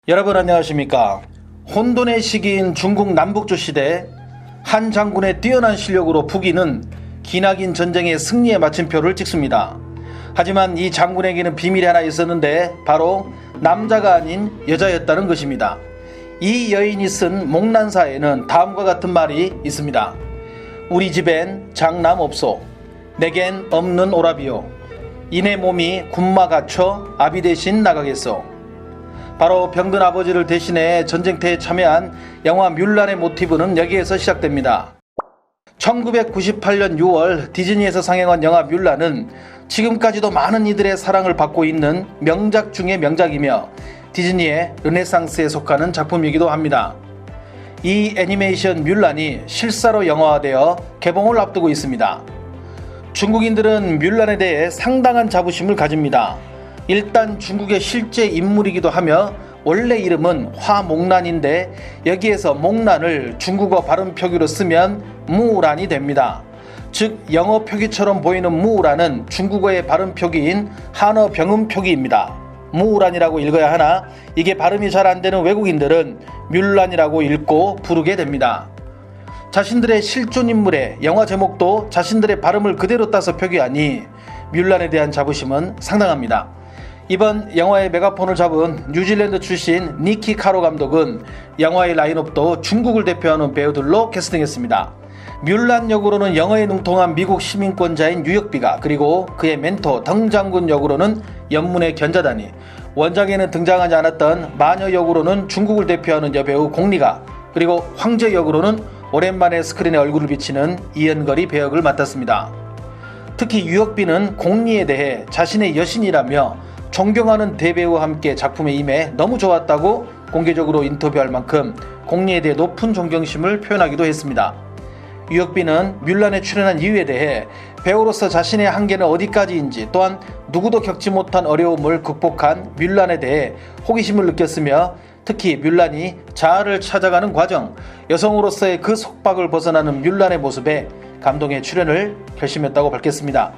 여러분 안녕하십니까. 혼돈의 시기인 중국 남북조 시대 한 장군의 뛰어난 실력으로 북인은 기나긴 전쟁의 승리의 마침표를 찍습니다. 하지만 이 장군에게는 비밀이 하나 있었는데 바로 남자가 아닌 여자였다는 것입니다. 이 여인이 쓴 목난사에는 다음과 같은 말이 있습니다. 우리 집엔 장남 없소. 내겐 없는 오라비요. 이내 몸이 군마 갖춰 아비 대신 나가겠소. 바로 병든 아버지를 대신해 전쟁터에 참여한 영화 뮬란의 모티브는 여기에서 시작됩니다. 1998년 6월 디즈니에서 상영한 영화 뮬란은 지금까지도 많은 이들의 사랑을 받고 있는 명작 중의 명작이며 디즈니의 르네상스에 속하는 작품이기도 합니다. 이 애니메이션 뮬란이 실사로 영화화되어 개봉을 앞두고 있습니다. 중국인들은 뮬란에 대해 상당한 자부심을 가집니다. 일단 중국의 실제 인물이기도 하며 원래 이름은 화목란인데 여기에서 목란을 중국어 발음 표기로 쓰면 무란이 됩니다. 즉 영어 표기처럼 보이는 무란은 중국어의 발음 표기인 한어 병음 표기입니다. 무란이라고 읽어야 하나 이게 발음이 잘 안되는 외국인들은 뮬란이라고 읽고 부르게 됩니다. 자신들의 실존 인물의 영화 제목도 자신들의 발음을 그대로 따서 표기하니 뮬란에 대한 자부심은 상당합니다. 이번 영화의 메가폰을 잡은 뉴질랜드 출신 니키 카로 감독은 영화의 라인업도 중국을 대표하는 배우들로 캐스팅했습니다. 뮬란 역으로는 영어에 능통한 미국 시민권자인 유역비가, 그리고 그의 멘토 덩 장군 역으로는 연문의 견자단이, 원작에는 등장하지 않았던 마녀 역으로는 중국을 대표하는 여배우 공리가, 그리고 황제 역으로는 오랜만에 스크린에 얼굴을 비치는 이연걸이 배역을 맡았습니다. 특히 유역비는 공리에 대해 자신의 여신이라며 존경하는 대배우와 함께 작품에 임해 너무 좋았다고 공개적으로 인터뷰할 만큼 공리에 대해 높은 존경심을 표현하기도 했습니다. 유역비는 뮬란에 출연한 이유에 대해 배우로서 자신의 한계는 어디까지인지, 또한 누구도 겪지 못한 어려움을 극복한 뮬란에 대해 호기심을 느꼈으며 특히 뮬란이 자아를 찾아가는 과정, 여성으로서의 그 속박을 벗어나는 뮬란의 모습에 감동의 출연을 결심했다고 밝혔습니다.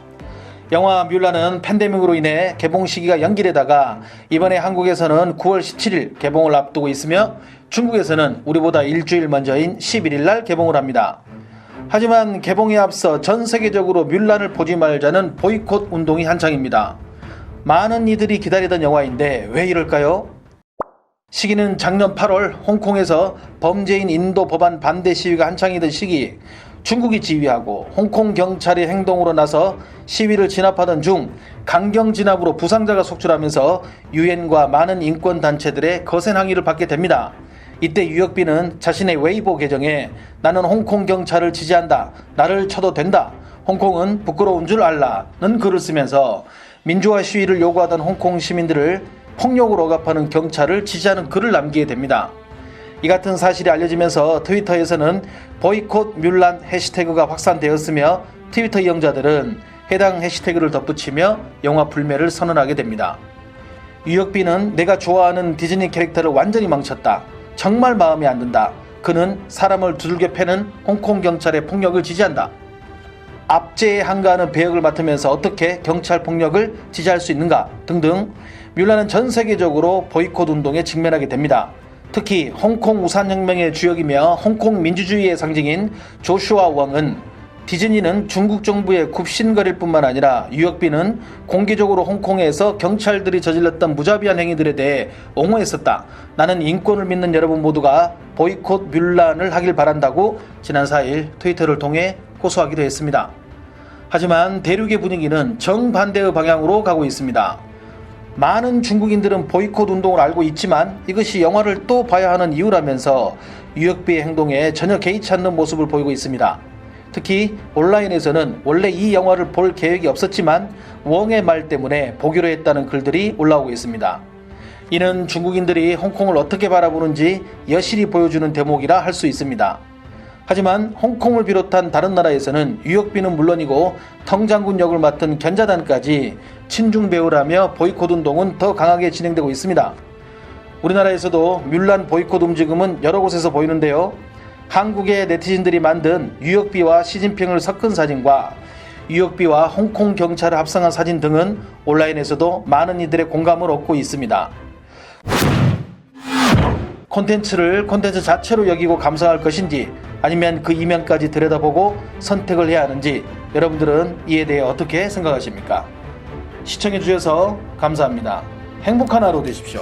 영화 뮬란은 팬데믹으로 인해 개봉 시기가 연기되다가 이번에 한국에서는 9월 17일 개봉을 앞두고 있으며 중국에서는 우리보다 일주일 먼저인 11일 날 개봉을 합니다. 하지만 개봉에 앞서 전 세계적으로 뮬란을 보지 말자는 보이콧 운동이 한창입니다. 많은 이들이 기다리던 영화인데 왜 이럴까요? 시기는 작년 8월 홍콩에서 범죄인 인도 법안 반대 시위가 한창이던 시기, 중국이 지휘하고 홍콩 경찰이 행동으로 나서 시위를 진압하던 중 강경 진압으로 부상자가 속출하면서 유엔과 많은 인권단체들의 거센 항의를 받게 됩니다. 이때 유역비는 자신의 웨이보 계정에 나는 홍콩 경찰을 지지한다. 나를 쳐도 된다. 홍콩은 부끄러운 줄 알라는 글을 쓰면서 민주화 시위를 요구하던 홍콩 시민들을 폭력으로 억압하는 경찰을 지지하는 글을 남기게 됩니다. 이 같은 사실이 알려지면서 트위터에서는 보이콧 뮬란 해시태그가 확산되었으며 트위터 이용자들은 해당 해시태그를 덧붙이며 영화 불매를 선언하게 됩니다. 유역비는 내가 좋아하는 디즈니 캐릭터를 완전히 망쳤다. 정말 마음에 안 든다. 그는 사람을 두들겨 패는 홍콩 경찰의 폭력을 지지한다. 압제에 한가하는 배역을 맡으면서 어떻게 경찰 폭력을 지지할 수 있는가 등등 뮬란은 전 세계적으로 보이콧 운동에 직면하게 됩니다. 특히 홍콩 우산혁명의 주역이며 홍콩 민주주의의 상징인 조슈아 왕은 디즈니는 중국 정부의 굽신거릴 뿐만 아니라 유역비는 공개적으로 홍콩에서 경찰들이 저질렀던 무자비한 행위들에 대해 옹호했었다. 나는 인권을 믿는 여러분 모두가 보이콧 뮬란을 하길 바란다고 지난 4일 트위터를 통해 호소하기도 했습니다. 하지만 대륙의 분위기는 정반대의 방향으로 가고 있습니다. 많은 중국인들은 보이콧 운동을 알고 있지만 이것이 영화를 또 봐야 하는 이유라면서 유역비의 행동에 전혀 개의치 않는 모습을 보이고 있습니다. 특히 온라인에서는 원래 이 영화를 볼 계획이 없었지만 웡의 말 때문에 보기로 했다는 글들이 올라오고 있습니다. 이는 중국인들이 홍콩을 어떻게 바라보는지 여실히 보여주는 대목이라 할 수 있습니다. 하지만 홍콩을 비롯한 다른 나라에서는 유역비는 물론이고 덩 장군 역을 맡은 견자단까지 친중 배우라며 보이콧 운동은 더 강하게 진행되고 있습니다. 우리나라에서도 뮬란 보이콧 움직임은 여러 곳에서 보이는데요. 한국의 네티즌들이 만든 유역비와 시진핑을 섞은 사진과 유역비와 홍콩 경찰을 합성한 사진 등은 온라인에서도 많은 이들의 공감을 얻고 있습니다. 콘텐츠 자체로 여기고 감상할 것인지 아니면 그 이면까지 들여다보고 선택을 해야 하는지 여러분들은 이에 대해 어떻게 생각하십니까? 시청해주셔서 감사합니다. 행복한 하루 되십시오.